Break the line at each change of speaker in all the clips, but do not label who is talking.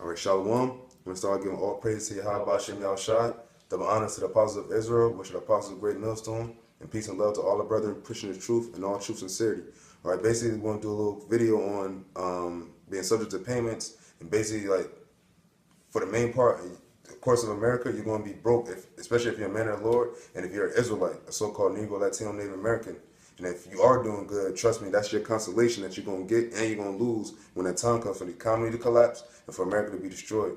All right, Shalom. I'm going to start giving all praise to Yahweh Hashem Yahushai, double honor to the apostles of Israel, which are the apostles of Great Millstone, and peace and love to all the brethren pushing the truth and all true sincerity. All right, basically, we're going to do a little video on being subject to payments, and basically, like, for the main part, the course of America, you're going to be broke, especially if you're a man of the Lord, and if you're an Israelite, a so-called Negro, Latino, Native American. And if you are doing good, trust me, that's your consolation that you're going to get and you're going to lose when that time comes for the economy to collapse and for America to be destroyed,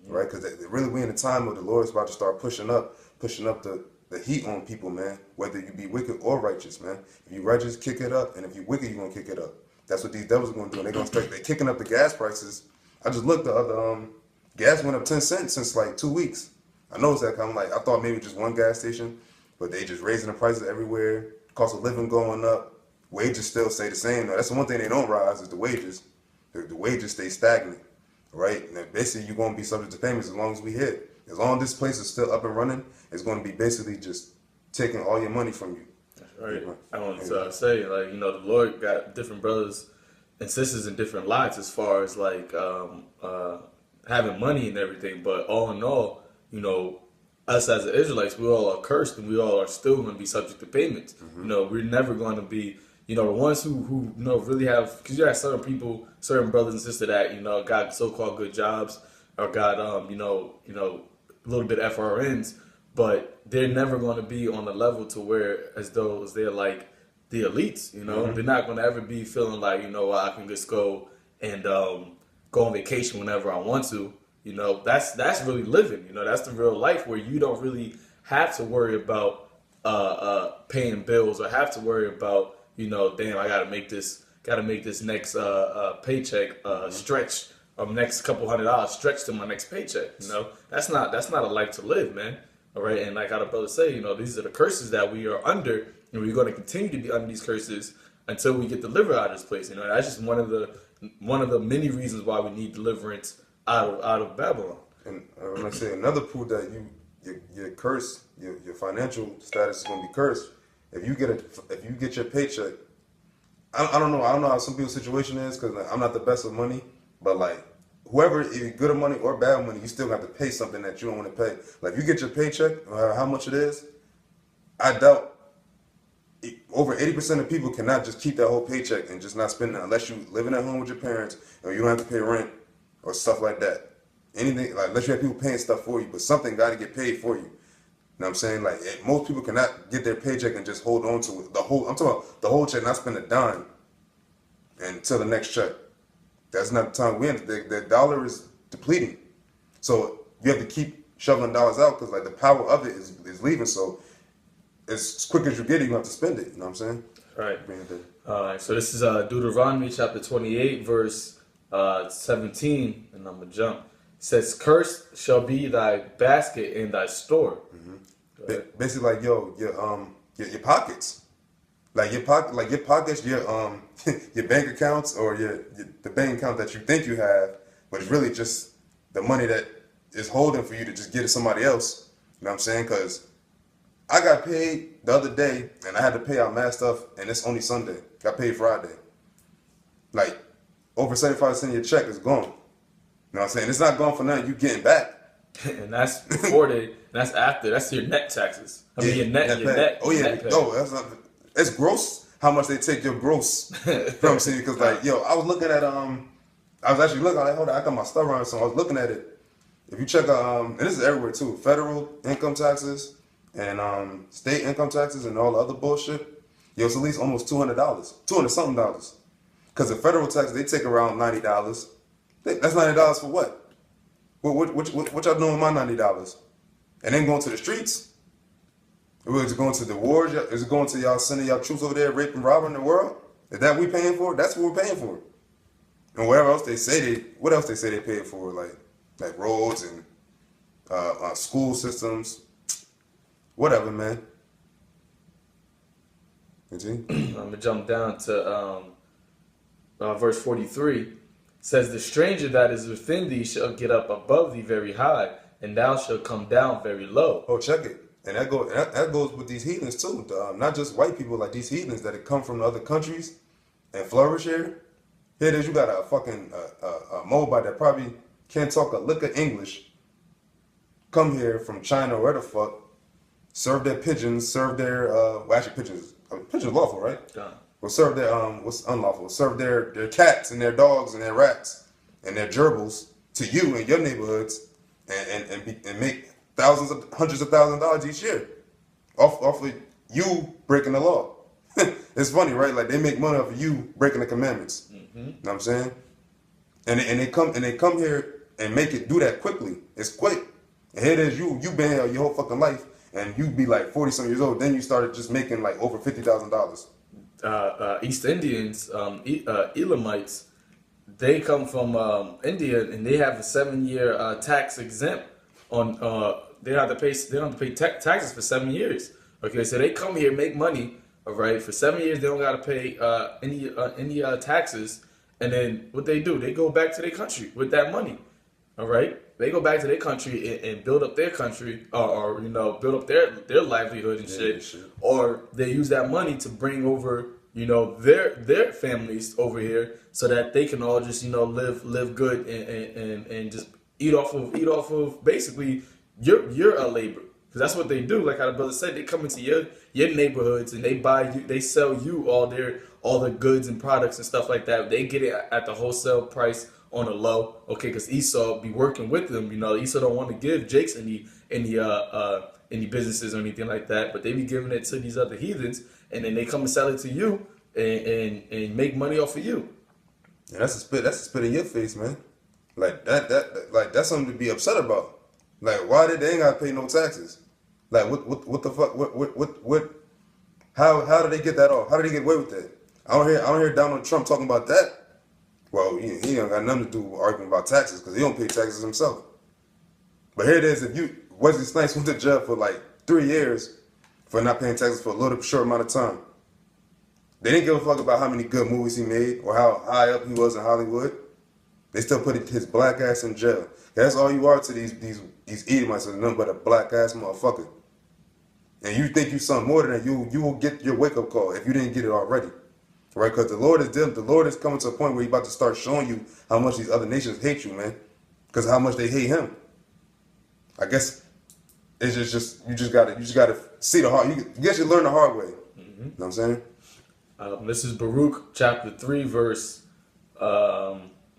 right? Because really we're in a time where the Lord is about to start pushing up the heat on people, man, whether you be wicked or righteous, man. If you righteous, kick it up, and if you wicked, you're going to kick it up. That's what these devils are going to do, and they're kicking up the gas prices. I just looked, the other gas went up 10 cents since like 2 weeks. I noticed that, I'm like, I thought maybe just one gas station, but they just raising the prices everywhere. Cost of living going up, wages still stay the same. Now, that's the one thing they don't rise is the wages. The wages stay stagnant, right? And basically, you're going to be subject to payments as long as we hit. As long as this place is still up and running, it's going to be basically just taking all your money from you.
That's right. I want to say, like, the Lord got different brothers and sisters in different lives as far as, like, having money and everything. But all in all, us as the Israelites, we all are cursed and we all are still going to be subject to payments. We're never going to be, the ones who really have, because you have certain people, certain brothers and sisters that, got so-called good jobs or got, a little bit FRNs, but they're never going to be on the level to where as though they're like the elites, They're not going to ever be feeling like, I can just go and go on vacation whenever I want to. That's really living. That's the real life where you don't really have to worry about paying bills or have to worry about damn, I gotta make this next paycheck stretch or next couple $100 stretch to my next paycheck. That's not a life to live, man. All right, and like our brother say, these are the curses that we are under, and we're going to continue to be under these curses until we get delivered out of this place. That's just one of the many reasons why we need deliverance out of Babylon.
And when I say another proof that your curse, your financial status is going to be cursed. If you get your paycheck, I don't know how some people's situation is because I'm not the best with money, but like whoever is good at money or bad money, you still have to pay something that you don't want to pay. Like if you get your paycheck, no matter how much it is, I doubt over 80% of people cannot just keep that whole paycheck and just not spend it unless you living at home with your parents or you don't have to pay rent or stuff like that. Anything, like, unless you have people paying stuff for you, but something got to get paid for you. You know what I'm saying? Like, most people cannot get their paycheck and just hold on to it. I'm talking about the whole check, not spend a dime until the next check. That's not the time we're in. The dollar is depleting. So you have to keep shoveling dollars out because, like, the power of it is leaving. So as quick as you get it, you have to spend it. You know what I'm saying?
Right. All right. So this is Deuteronomy chapter 28, verse 17, and I'm going to jump. It says, cursed shall be thy basket and thy store.
Basically, like your pockets, your pockets, your bank accounts or the bank account that you think you have, but it's really just the money that is holding for you to just get to somebody else. You know what I'm saying? Because I got paid the other day and I had to pay out mad stuff, and it's only Sunday. Got paid Friday. Like over 75% of your check is gone. You know what I'm saying? It's not gone for nothing. You getting back.
And that's before that's after. That's your net taxes. I mean, your net.
Oh, yeah. No, that's not. It's gross how much they take your gross. You know what I'm saying? Because, like, I was looking at, I was actually looking, like, hold on, I got my stuff around, so I was looking at it. If you check, and this is everywhere, too, federal income taxes and state income taxes and all the other bullshit, it's at least almost $200, $200-something. Because the federal tax, they take around $90. That's $90 for what? What y'all doing with my $90? And then going to the streets? Is it going to the wars? Is it going to y'all sending y'all troops over there raping, robbing the world? Is that what we paying for? That's what we're paying for. And whatever else they say they pay for, like roads and school systems, whatever, man.
I'm gonna jump down to verse 43. Says, the stranger that is within thee shall get up above thee very high, and thou shalt come down very low.
Oh, check it. And that goes with these heathens too. Not just white people, like these heathens that come from other countries and flourish here. Here it is, you got a fucking Moabite that probably can't talk a lick of English, come here from China or where the fuck, serve their pigeons, serve their well, actually pigeons lawful, right?
Done.
Well, serve their what's unlawful? Serve their cats and their dogs and their rats and their gerbils to you in your neighborhoods, and make hundreds of thousands of dollars each year off of you breaking the law. It's funny, right? Like they make money off of you breaking the commandments. You know what I'm saying? And they come here and make it do that quickly. It's quick. And here it is, you been here your whole fucking life, and you be like 40 some years old. Then you started just making like over $50,000.
East Indians, Elamites, they come from India, and they have a 7-year tax exempt on. They don't have to pay taxes for 7 years. Okay, so they come here, make money. All right, for 7 years they don't got to pay any taxes, and then what they do, they go back to their country with that money. All right, they go back to their country and build up their country, or build up their livelihood and shit. Or they use that money to bring over their families over here so that they can all just live good and just eat off of basically your labor, because that's what they do. Like how the brother said, they come into your neighborhoods and they sell you all the goods and products and stuff like that. They get it at the wholesale price on the low, okay? Because Esau be working with them. Esau don't want to give Jakes any businesses or anything like that, but they be giving it to these other heathens, and then they come and sell it to you and make money off of you.
Yeah, that's a spit in your face, man. Like that's something to be upset about. Like, why they ain't gotta pay no taxes? Like, what the fuck? What? How did they get that off? How did they get away with that? I don't hear Donald Trump talking about that. Well, he ain't got nothing to do with arguing about taxes because he don't pay taxes himself. But here it is: if Wesley Snipes went to jail for like 3 years for not paying taxes for a little short amount of time. They didn't give a fuck about how many good movies he made or how high up he was in Hollywood. They still put his black ass in jail. That's all you are to these Edomites, are nothing but a black ass motherfucker. And you think you something more than that, you will get your wake up call if you didn't get it already, right? Because the Lord is coming to a point where He's about to start showing you how much these other nations hate you, man, because how much they hate Him. I guess it's just you just gotta see the hard. You guess you learn the hard way. You know what I'm saying?
This is Baruch chapter 3 verse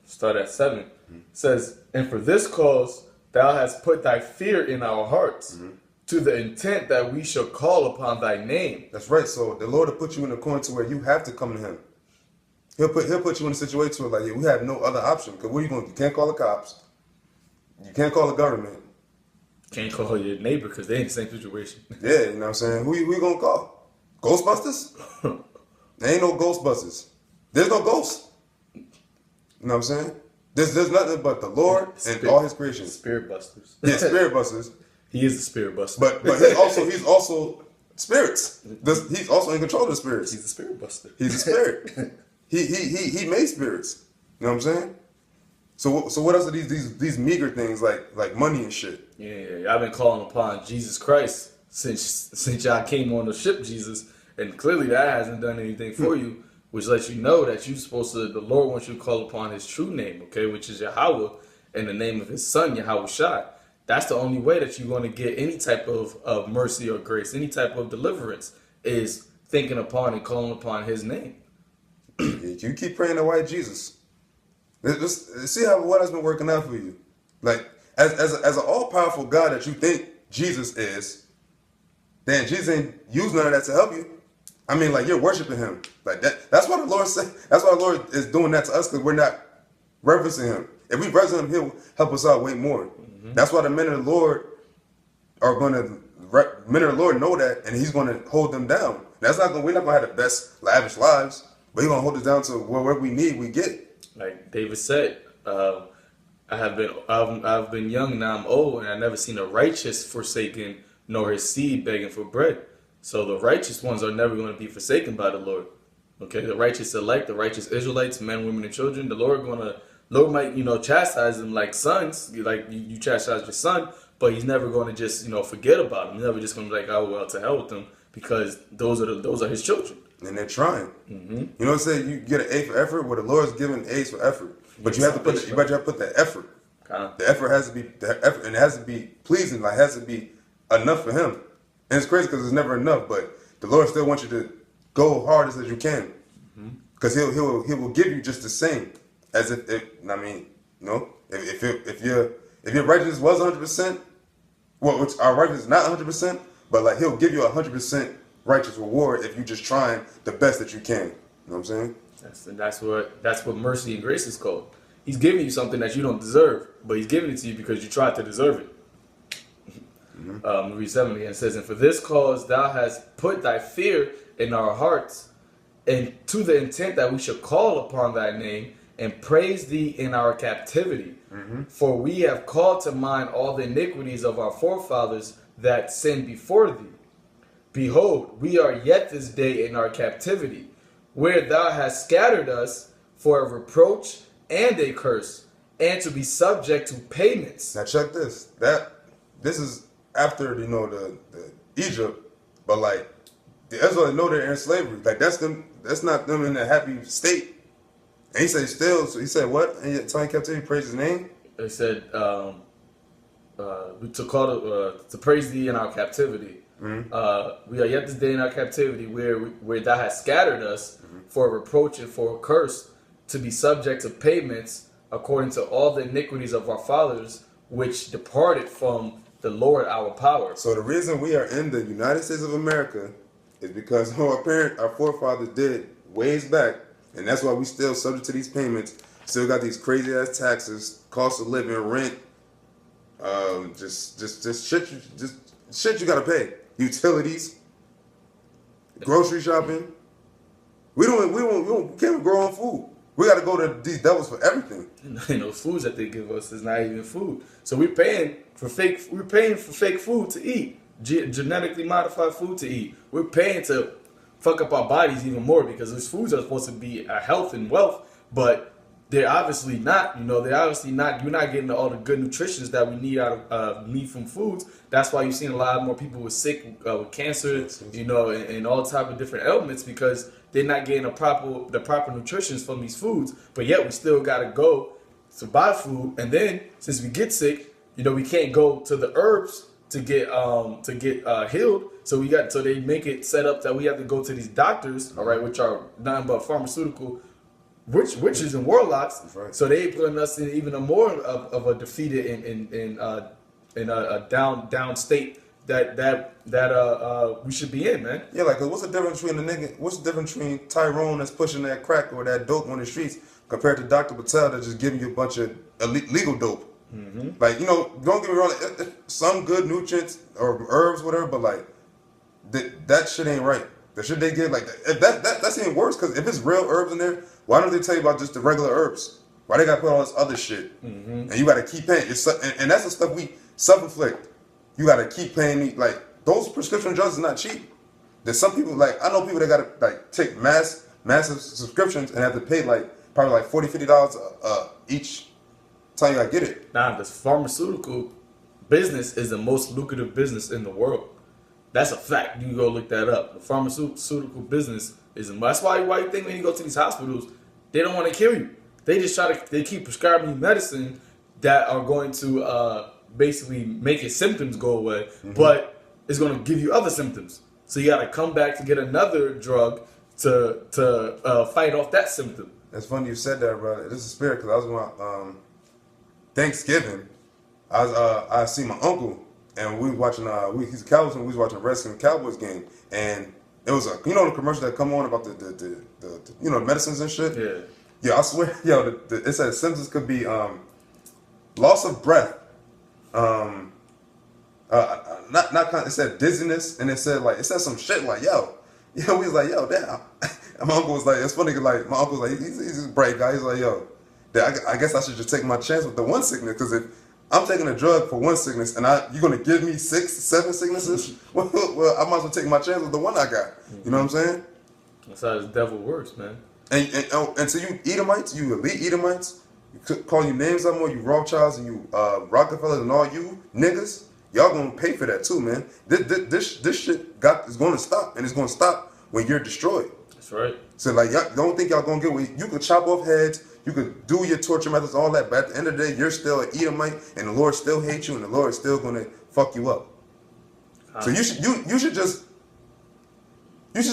start at 7. It says, "And for this cause thou hast put thy fear in our hearts, to the intent that we shall call upon thy name."
That's right. So the Lord will put you in a corner to where you have to come to Him. He'll put you in a situation where we have no other option. Because what are you going to do? You can't call the cops. You can't call the government.
Can't call your neighbor because they in the same situation.
Yeah, you know what I'm saying? Who you going to call? Ghostbusters? There ain't no Ghostbusters. There's no ghosts. You know what I'm saying? There's nothing but the Lord and all His creations.
Spirit busters.
Yeah, spirit busters.
He is the spirit buster.
But he's also spirits. He's also in control of the spirits.
He's the spirit buster.
He's a spirit. He made spirits. You know what I'm saying? So what else are these meager things like money and shit?
Yeah, I've been calling upon Jesus Christ since y'all came on the ship, Jesus, and clearly that hasn't done anything for you, which lets you know that you're supposed to. The Lord wants you to call upon His true name, okay, which is Yahweh, and the name of His Son Yahweh Shai. That's the only way that you're going to get any type of mercy or grace, any type of deliverance, is thinking upon and calling upon His name.
You keep praying to white Jesus. Let's see what has been working out for you. Like as an all powerful God that you think Jesus is, then Jesus ain't used none of that to help you. I mean, like, you're worshiping Him like that. That's why the Lord said. That's why the Lord is doing that to us, because we're not reverencing Him. If we reverence Him, He'll help us out way more. That's why the men of the Lord are going to. Men of the Lord know that, and He's going to hold them down. We're not going to have the best lavish lives, but He's going to hold us down to wherever we need, we get.
Like David said, I've been young, now I'm old, and I've never seen a righteous forsaken, nor his seed begging for bread. So the righteous ones are never going to be forsaken by the Lord. Okay, the righteous elect, the righteous Israelites, men, women, and children, the Lord might, chastise them like sons, like you chastise your son, but He's never going to just, forget about them. He's never just going to be like, oh, well, to hell with them, because those are His children.
And they're trying. You know what I'm saying? You get an A for effort, where the Lord's giving A's for effort. But you have to put the effort. The effort has to be and it has to be pleasing. Like, it has to be enough for him. And it's crazy because it's never enough. But the Lord still wants you to go hardest as you can, because he will give you just the same as if I mean, you know, if your righteousness was 100%, well, which our righteousness is not 100%, but like he'll give you 100% righteous reward if you just trying the best that you can. You know what I'm saying?
That's what mercy and grace is called. He's giving you something that you don't deserve, but he's giving it to you because you tried to deserve it. Read 7 again. It says, "And for this cause thou hast put thy fear in our hearts, and to the intent that we should call upon thy name and praise thee in our captivity. For we have called to mind all the iniquities of our forefathers that sinned before thee. Behold, we are yet this day in our captivity, where thou hast scattered us for a reproach and a curse, and to be subject to payments."
Now check this. This is after, you know, the Egypt, but like the Israelites know they're in slavery. Like that's not them in a happy state. And he said still. So he said what? And yet time captivity, praise his name.
They said to praise thee in our captivity. We are yet this day in our captivity, where thou hast scattered us for a reproach and for a curse, to be subject to payments according to all the iniquities of our fathers, which departed from the Lord our power.
So the reason we are in the United States of America is because our forefathers did ways back, and that's why we still subject to these payments. Still got these crazy ass taxes, cost of living, rent, just shit you gotta pay, utilities, grocery shopping. We can't grow our own food. We gotta go to these devils for everything.
And those foods that they give us is not even food. So we're paying for fake food to eat, genetically modified food to eat. We're paying to fuck up our bodies even more, because those foods are supposed to be a health and wealth, but they're obviously not. You know, they're obviously not. You're not getting all the good nutritions that we need need from foods. That's why you've seen a lot more people with with cancer, you know, and all type of different ailments, because they're not getting the proper nutritions from these foods. But yet we still gotta go to buy food, and then since we get sick, you know, we can't go to the herbs to get healed. So they make it set up that we have to go to these doctors, all right, which are nothing but pharmaceutical witches and warlocks.
Right.
So they putting us in even a more of a defeated in a down state that we should be in, man.
Yeah, like, 'cause what's the difference between Tyrone that's pushing that crack or that dope on the streets compared to Dr. Patel that's just giving you a bunch of legal dope? Like, you know, don't get me wrong, some good nutrients or herbs, whatever, but like that shit ain't right. The shit they give, like, that's even worse, because if it's real herbs in there, why don't they tell you about just the regular herbs? Why they gotta put all this other shit? And you gotta keep paying. And that's the stuff we self-inflict. You gotta keep paying me. Like, those prescription drugs is not cheap. There's some people, like, I know people that gotta like take massive subscriptions and have to pay like probably like $40, $50 each time you gotta get it.
Nah, the pharmaceutical business is the most lucrative business in the world. That's a fact. You can go look that up. The pharmaceutical business that's why you think when you go to these hospitals, they don't want to kill you. They just they keep prescribing you medicine that are going to basically make your symptoms go away, but it's going to give you other symptoms. So you got to come back to get another drug to fight off that symptom.
That's funny you said that, bro. This is spirit, because I was going Thanksgiving. I see my uncle, and we was watching. He's a Cowboys, and we was watching a Redskins Cowboys game, and it was the commercial that come on about the medicines and shit.
Yeah.
Yeah, I swear, it said symptoms could be loss of breath, it said dizziness, and it said some shit like we was like, damn. And my uncle was like, it's funny, like, my uncle was like, he's a bright guy. He's like, I guess I should just take my chance with the one sickness, because if I'm taking a drug for one sickness and you're gonna give me 6, 7 sicknesses, well, I might as well take my chance with the one I got. You know what I'm saying?
That's how the devil works, man.
And so you Edomites, you elite Edomites, call you names up more, you Rothschilds and you Rockefellers and all you niggas, y'all gonna pay for that too, man. This shit is gonna stop, and it's gonna stop when you're destroyed.
That's right.
So like, y'all don't think y'all gonna get away? You can chop off heads, you could do your torture methods, all that, but at the end of the day, you're still an Edomite, and the Lord still hates you, and the Lord is still going to fuck you up. So you should just
It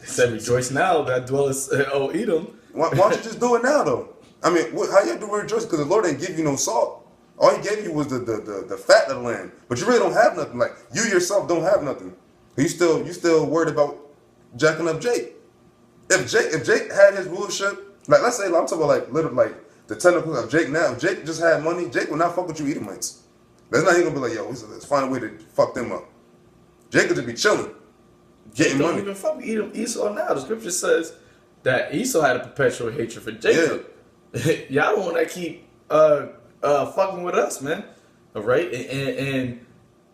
said, rejoice now that dwelleth O Edom.
why don't you just do it now though? I mean, how you have to rejoice? Because the Lord didn't give you no salt. All He gave you was the fat of the land. But you really don't have nothing. Like you yourself don't have nothing. You still worried about jacking up Jake. If Jake had his rulership, like let's say I'm talking about like little like the technical of Jake now. If Jake just had money, Jake would not fuck with you Edomites. That's not even gonna be like, yo, let's find a way to fuck them up. Jake would just be chilling, getting
Don't
money.
even fuck with Edom, Esau now. The scripture says that Esau had a perpetual hatred for Jacob. Y'all don't want to keep fucking with us, man. All right, and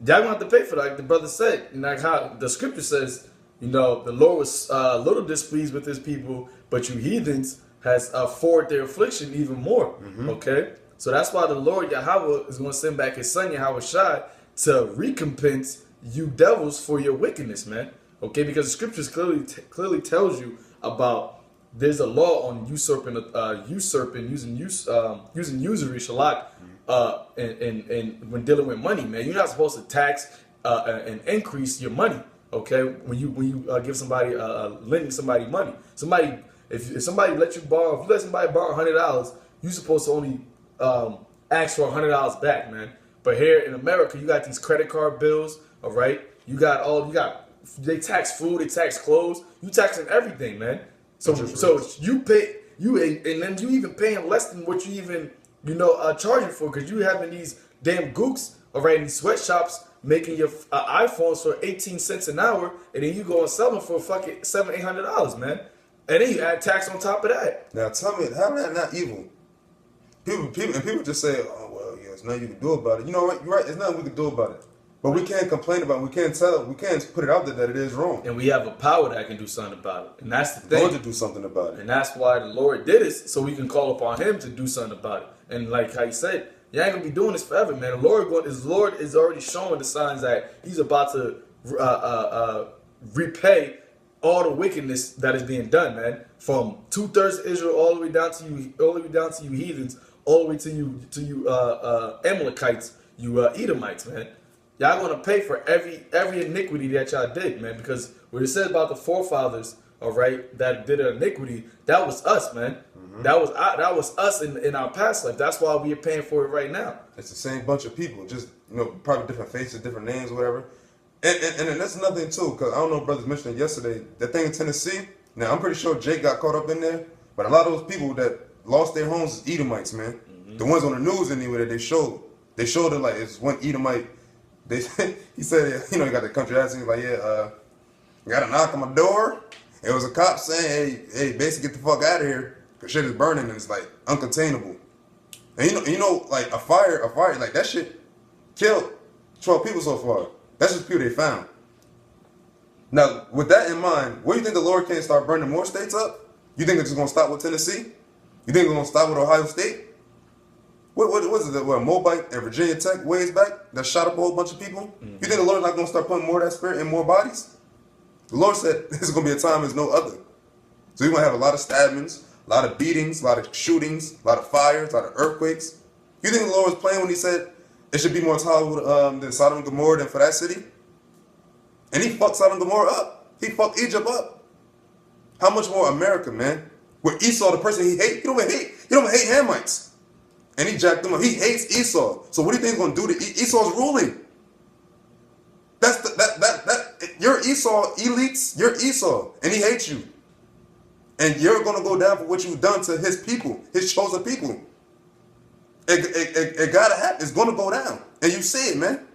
y'all gonna have to pay for that, like the brother said. And like how the scripture says, you know, the Lord was a little displeased with His people, but you heathens has forwarded their affliction even more. Okay, so that's why the Lord Yahweh is going to send back His Son Yahweh Shai to recompense you devils for your wickedness, man. Okay, because the scriptures clearly tells you about there's a law on usurping using usury shalak and when dealing with money, man. You're not supposed to tax and increase your money. Okay, when you give somebody lending somebody money, if somebody let you borrow, if you let somebody borrow $100, you're supposed to only ask for $100 back, man. But here in America, you got these credit card bills. All right, they tax food, they tax clothes, you taxing everything, man. So you pay and then you even paying less than what you even charging for, because you having these damn gooks, all right, in these sweatshops making your iPhones for 18 cents an hour, and then you go and sell them for fucking $700-800, man. And then you add tax on top of that.
Now tell me, how is that not evil? People just say, oh well, yeah, there's nothing you can do about it. You know what? You're right. There's nothing we can do about it. But we can't complain about it. We can't put it out there that it is wrong.
And we have a power that can do something about it. And that's the thing.
Lord to do something about it.
And that's why the Lord did it, so we can call upon Him to do something about it. And like how you said, you ain't gonna be doing this forever, man. The Lord is already showing the signs that He's about to repay all the wickedness that is being done, man. From 2/3 of Israel all the way down to you heathens, all the way to you Amalekites, you Edomites, man. Y'all gonna pay for every iniquity that y'all did, man. Because what it said about the forefathers, all right, that did an iniquity, that was us, man. That was us in our past life. That's why we are paying for it right now.
It's the same bunch of people, just probably different faces, different names, whatever. And that's another thing too, because I don't know if brothers mentioned it yesterday. That thing in Tennessee. Now I'm pretty sure Jake got caught up in there, but a lot of those people that lost their homes is Edomites, man. The ones on the news anyway that they showed it like it's one Edomite. He said, he got the country accent. He's like, got a knock on my door. It was a cop saying, hey, basically get the fuck out of here, cause shit is burning and it's like uncontainable. And like a fire, like that shit killed 12 people so far. That's just people they found. Now, with that in mind, what do you think the Lord can't start burning more states up? You think it's just gonna stop with Tennessee? You think it's gonna stop with Ohio State? What was it? What Mobite and Virginia Tech ways back that shot up a whole bunch of people? You think the Lord's not gonna start putting more of that spirit in more bodies? The Lord said this is gonna be a time as no other. So you're gonna have a lot of stabbings, a lot of beatings, a lot of shootings, a lot of fires, a lot of earthquakes. You think the Lord was playing when He said it should be more tolerable than Sodom and Gomorrah than for that city? And He fucked Sodom and Gomorrah up. He fucked Egypt up. How much more America, man? Where Esau, the person he hates, he don't even hate Hamites. And he jacked them up. He hates Esau. So what do you think he's gonna do to Esau's ruling? You're Esau elites. You're Esau, and he hates you. And you're gonna go down for what you've done to his people, his chosen people. It gotta happen. It's gonna go down, and you see it, man.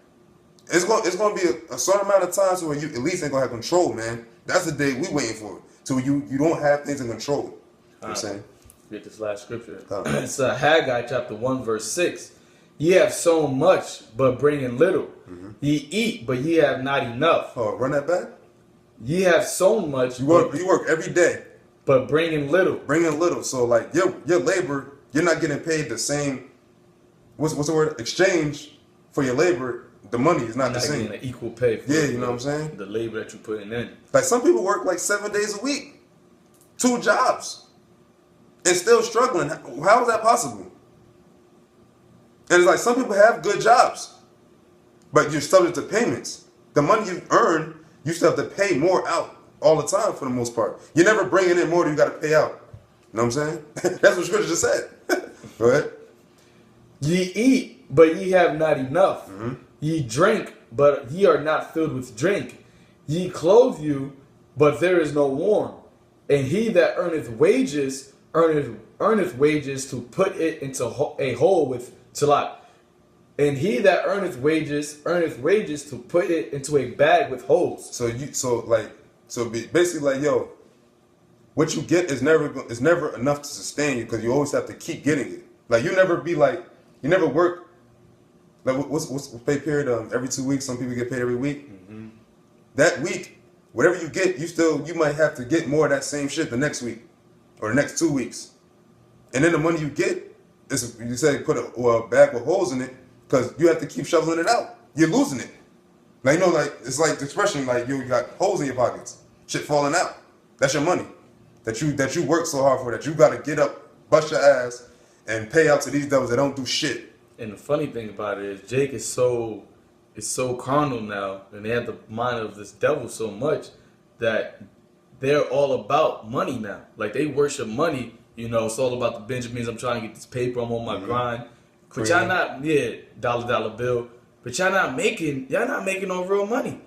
It's gonna be a certain amount of time where you at least ain't gonna have control, man. That's the day we waiting for. So you don't have things in control. You know what I'm saying?
Read this last scripture. It's Haggai chapter 1 verse 6. Ye have sown much, but bring in little. Ye eat, but ye have not enough.
Oh, run that back.
Ye have sown much.
You work every day,
but bring in little.
Bring in little. So like your labor, you're not getting paid the same. What's the word? Exchange for your labor. The money is not the same.
Getting an equal pay for
you know what I'm saying?
The labor that you're putting in.
Like some people work like 7 days a week, 2 jobs. and still struggling. How is that possible? And it's like some people have good jobs, but you're subject to payments. The money you earn, you still have to pay more out all the time for the most part. You're never bringing in more than you got to pay out. You know what I'm saying? That's what Scripture just said. Go ahead.
Ye eat, but ye have not enough.
Mm-hmm.
Ye drink, but ye are not filled with drink. Ye clothe you, but there is no warm. And he that earneth wages, earneth wages to put it into a hole with Salat. And he that earneth wages to put it into a bag with holes.
So basically like, yo, what you get is never enough to sustain you, because you always have to keep getting it. Like you never work. Like what's pay period? Every 2 weeks. Some people get paid every week.
Mm-hmm.
That week, whatever you get, you might have to get more of that same shit the next week or the next 2 weeks, and then the money you get is, you say, put a bag with holes in it, because you have to keep shoveling it out. You're losing it. Like, you know, like it's like the expression, like you got holes in your pockets, shit falling out. That's your money that you work so hard for, that you got to get up, bust your ass, and pay out to these devils that don't do shit.
And the funny thing about it is Jake is so carnal now, and they have the mind of this devil so much that they're all about money now. Like they worship money. You know, it's all about the Benjamins. I'm trying to get this paper. I'm on my grind. But y'all not, dollar bill. But y'all not making no real money.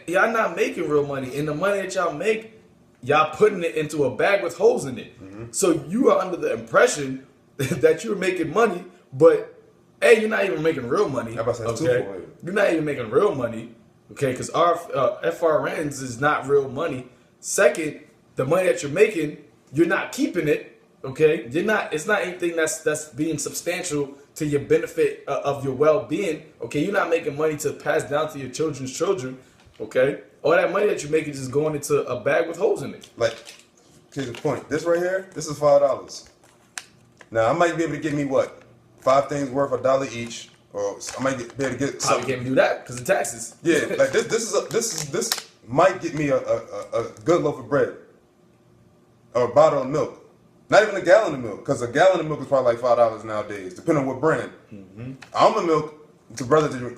Y'all not making real money. And the money that y'all make, y'all putting it into a bag with holes in it. Mm-hmm. So you are under the impression that you're making money, but A, you're not even making real money. Okay? You're not even making real money. Okay, because our FRNs is not real money. Second, the money that you're making, you're not keeping it. Okay, you're not. It's not anything that's being substantial to your benefit of your well-being. Okay, you're not making money to pass down to your children's children. Okay, all that money that you're making is just going into a bag with holes in it.
Like, here's the point. This right here, this is $5. Now I might be able to get me what, 5 things worth $1 each, or I might be able to get something.
Probably can't do that because of taxes.
Yeah, like this might get me a good loaf of bread, or a bottle of milk. Not even a gallon of milk, because a gallon of milk is probably like $5 nowadays, depending on what brand. Mm-hmm. Almond milk,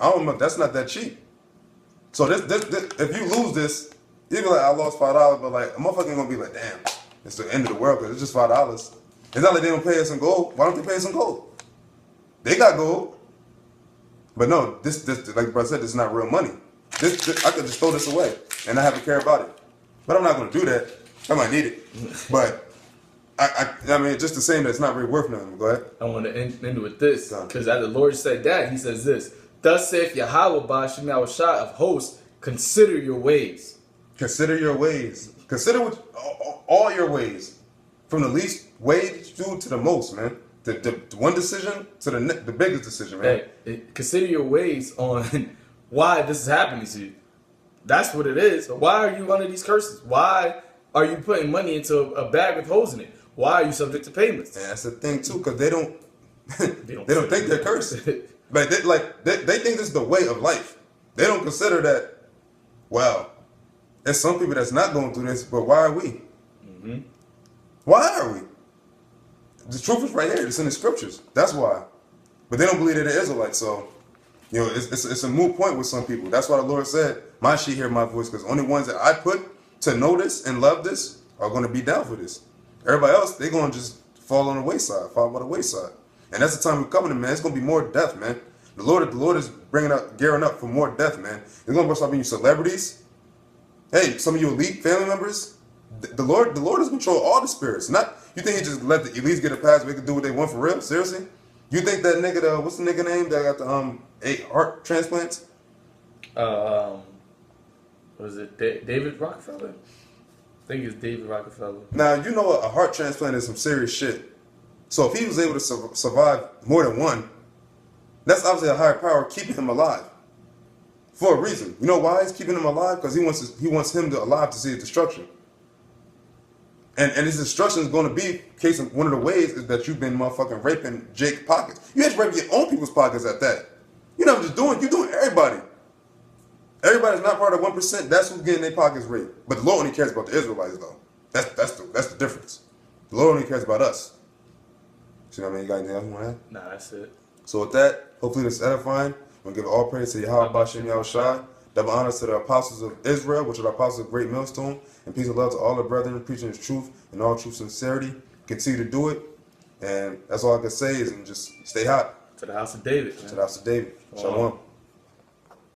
almond milk, that's not that cheap. So this if you lose this, you be like, I lost $5, but like a motherfucker ain't gonna be like, damn, it's the end of the world because it's just $5. It's not like they don't pay us in gold. Why don't they pay us in gold? They got gold. But no, this like the brother said, this is not real money. This I could just throw this away and not have to care about it. But I'm not gonna do that. I might need it. But I mean, just the same, that it's not really worth nothing. Go ahead.
I want to end with this, because as the Lord said that, he says this: thus saith Yahweh Ba'ashem Yahushua of hosts, consider your ways.
Consider your ways. Consider all your ways. From the least wage due to the most, man. The one decision to the biggest decision, man.
Hey, consider your ways on why this is happening to you. That's what it is. Why are you under these curses? Why are you putting money into a bag with holes in it? Why are you subject to payments?
And that's the thing too, because they don't think they're cursed. But they think this is the way of life. They don't consider that. Well, there's some people that's not going through this, but why are we? Mm-hmm. Why are we? The truth is right here. It's in the scriptures. That's why. But they don't believe that they're Israelites. So, you know, it's a moot point with some people. That's why the Lord said, "My sheep hear my voice," because only ones that I put to know this and love this are going to be down for this. Everybody else, they're going to just fall on the wayside, fall by the wayside. And that's the time we're coming to, man. It's going to be more death, man. The Lord is gearing up for more death, man. It's going to start being you celebrities. Hey, some of you elite family members. The Lord is control all the spirits. Not, you think he just let the elites get a pass, they can do what they want for real? Seriously? You think that nigga, what's the nigga name that got the 8 heart transplants?
What is it, David Rockefeller? I think it's David Rockefeller.
Now, you know a heart transplant is some serious shit. So if he was able to survive more than one, that's obviously a higher power keeping him alive. For a reason. You know why he's keeping him alive? Because he wants him alive to see his destruction. And his destruction is going to be, one of the ways is that you've been motherfucking raping Jake's pockets. You had to rape your own people's pockets at that. You're not just doing, you're doing everybody. Everybody's not part of 1%. That's who's getting their pockets raped. But the Lord only cares about the Israelites, though. That's the difference. The Lord only cares about us. See what I mean? You got anything else you want to add?
Nah, that's it.
So with that, hopefully this is edifying. We'll give all praise to Yahweh Bashem Yahushua. Double honors to the apostles of Israel, which are the apostles of Great Millstone, and peace and love to all the brethren preaching His truth and all true sincerity. Continue to do it, and that's all I can say is, and just stay hot.
To the house of David.
To the house of David. Shalom.